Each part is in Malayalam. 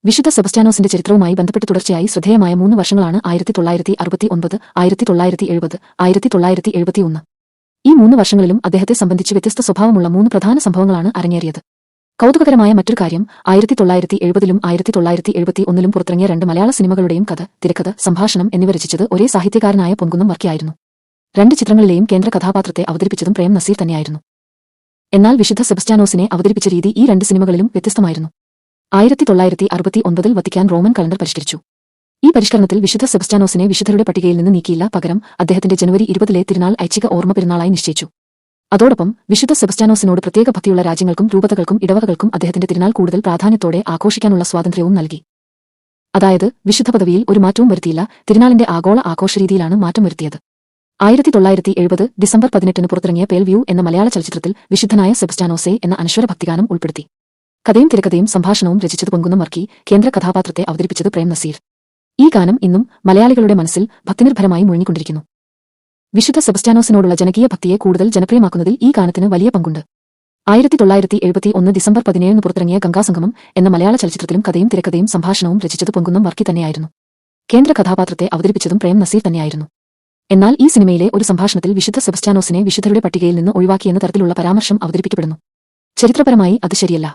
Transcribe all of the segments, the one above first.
വിശുദ്ധ സെബസ്ത്യാനോസിന്റെ ചരിത്രവുമായി ബന്ധപ്പെട്ട് തുടർച്ചയായി ശ്രദ്ധേയമായ 3 വർഷങ്ങളാണ് 1969, 1970, 1971. ഈ 3 വർഷങ്ങളിലും അദ്ദേഹത്തെ സംബന്ധിച്ച് വ്യത്യസ്ത സ്വഭാവമുള്ള 3 പ്രധാന സംഭവങ്ങളാണ് അരങ്ങേറിയത്. കൗതുകകരമായ മറ്റൊരു കാര്യം 1970ലും 1971ലും പുറത്തിറങ്ങിയ 2 മലയാള സിനിമകളുടെയും കഥ, തിരക്കഥ, സംഭാഷണം എന്നിവ രചിച്ചത് ഒരേ സാഹിത്യകാരനായ പൊൻകുന്നം വർക്കിയായിരുന്നു. 2 ചിത്രങ്ങളിലെയും കേന്ദ്ര കഥാപാത്രത്തെ അവതരിപ്പിച്ചതും പ്രേം നസീർ തന്നെയായിരുന്നു. എന്നാൽ വിശുദ്ധ സെബസ്ത്യാനോസിനെ അവതരിപ്പിച്ച രീതി ഈ 2 സിനിമകളിലും വ്യത്യസ്തമായിരുന്നു. 1969ൽ വത്തിക്കാൻ റോമൻ കലണ്ടർ പരിഷ്കരിച്ചു. ഈ പരിഷ്കരണത്തിൽ വിശുദ്ധ സെബസ്ത്യാനോസിനെ വിശുദ്ധരുടെ പട്ടികയിൽ നിന്ന് നീക്കിയില്ല, പകരം അദ്ദേഹത്തിന്റെ ജനുവരി 20ലെ തിരുനാൾ ഐച്ഛിക ഓർമ്മ പെരുന്നാളായി നിശ്ചയിച്ചു. അതോടൊപ്പം വിശുദ്ധ സെബസ്ത്യാനോസിനോട് പ്രത്യേക ഭക്തിയുള്ള രാജ്യങ്ങൾക്കും രൂപതകൾക്കും ഇടവകകൾക്കും അദ്ദേഹത്തിന്റെ തിരുനാൾ കൂടുതൽ പ്രാധാന്യത്തോടെ ആഘോഷിക്കാനുള്ള സ്വാതന്ത്ര്യവും നൽകി. അതായത് വിശുദ്ധ പദവിയിൽ ഒരു മാറ്റവും വരുത്തിയില്ല, തിരുനാളിന്റെ ആഗോള ആഘോഷരീതിയിലാണ് മാറ്റം വരുത്തിയത്. 1970 ഡിസംബർ 18 പുറത്തിറങ്ങിയ പേൽ വ്യൂ എന്ന മലയാള ചലച്ചിത്രത്തിൽ വിശുദ്ധനായ സെബസ്ത്യാനോസേ എന്ന അനശ്വര ഭക്തിഗാനം ഉൾപ്പെടുത്തി. കഥയും തിരക്കഥയും സംഭാഷണവും രചിച്ചത് പൊൻകുന്നം വർക്കി, കേന്ദ്ര കഥാപാത്രത്തെ അവതരിപ്പിച്ചത് പ്രേം നസീർ. ഈ ഗാനം ഇന്നും മലയാളികളുടെ മനസ്സിൽ ഭക്തിനിർഭരമായി മുഴങ്ങിക്കൊണ്ടിരിക്കുന്നു. വിശുദ്ധ സെബസ്ത്യാനോസിനോടുള്ള ജനകീയ ഭക്തിയെ കൂടുതൽ ജനപ്രിയമാക്കുന്നതിൽ ഈ ഗാനത്തിന് വലിയ പങ്കുണ്ട്. 1971 ഡിസംബർ 17 പുറത്തിറങ്ങിയ ഗംഗാസംഗമം എന്ന മലയാള ചലച്ചിത്രത്തിലും കഥയും തിരക്കഥയും സംഭാഷണവും രചിച്ചത് പൊൻകുന്നം വർക്കി തന്നെയായിരുന്നു. കേന്ദ്ര കഥാപാത്രത്തെ അവതരിപ്പിച്ചതും പ്രേം നസീർ തന്നെയായിരുന്നു. എന്നാൽ ഈ സിനിമയിലെ ഒരു സംഭാഷണത്തിൽ വിശുദ്ധ സെബസ്ത്യാനോസിനെ വിശുദ്ധരുടെ പട്ടികയിൽ നിന്ന് ഒഴിവാക്കിയെന്ന തരത്തിലുള്ള പരാമർശം അവതരിപ്പിക്കപ്പെടുന്നു. ചരിത്രപരമായി അത് ശരിയല്ല.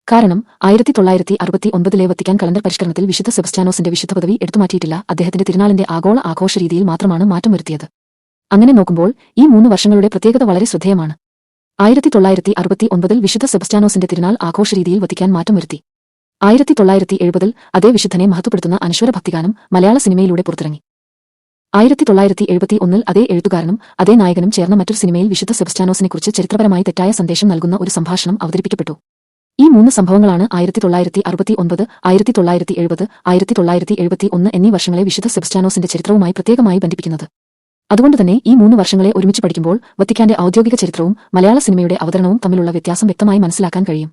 കാരണം 1969ലെ വത്തിക്കാൻ കലണ്ടർ പരിഷ്കരണത്തിൽ വിശുദ്ധ സെബസ്ത്യാനോസിന്റെ വിശുദ്ധ പദവി എടുത്തുമാറ്റിയിട്ടില്ല, അദ്ദേഹത്തിന്റെ തിരുനാളിന്റെ ആഗോള ആഘോഷ രീതിയിൽ മാത്രമാണ് മാറ്റം വരുത്തിയത്. അങ്ങനെ നോക്കുമ്പോൾ ഈ 3 വർഷങ്ങളുടെ പ്രത്യേകത വളരെ ശ്രദ്ധേയമാണ്. 1969ൽ വിശുദ്ധ സെബസ്ത്യാനോസിന്റെ തിരുനാൾ ആഘോഷരീതിയിൽ വത്തിക്കാൻ മാറ്റം വരുത്തി. 1970ൽ അതേ വിശുദ്ധനെ മഹത്വപ്പെടുത്തുന്ന അനശ്വര ഭക്തിഗാനം മലയാള സിനിമയിലൂടെ പുറത്തിറങ്ങി. 1971ൽ അതേ എഴുത്തുകാരനും അതേ നായകനും ചേർന്ന മറ്റൊരു സിനിമയിൽ വിശുദ്ധ സെബസ്ത്യാനോസിനെക്കുറിച്ച് ചരിത്രപരമായി തെറ്റായ സന്ദേശം നൽകുന്ന ഒരു സംഭാഷണം അവതരിപ്പിക്കപ്പെട്ടു. ഈ 3 സംഭവങ്ങളാണ് 1969, 1970, 1971 എന്നീ വർഷങ്ങളെ വിശുദ്ധ സെബസ്ത്യാനോസിന്റെ ചരിത്രവുമായി പ്രത്യേകമായി ബന്ധിപ്പിക്കുന്നത്. അതുകൊണ്ടുതന്നെ ഈ 3 വർഷങ്ങളെ ഒരുമിച്ച് പഠിക്കുമ്പോൾ വത്തിക്കാന്റെ ഔദ്യോഗിക ചരിത്രവും മലയാള സിനിമയുടെ അവതരണവും തമ്മിലുള്ള വ്യത്യാസം വ്യക്തമായി മനസ്സിലാക്കാൻ കഴിയും.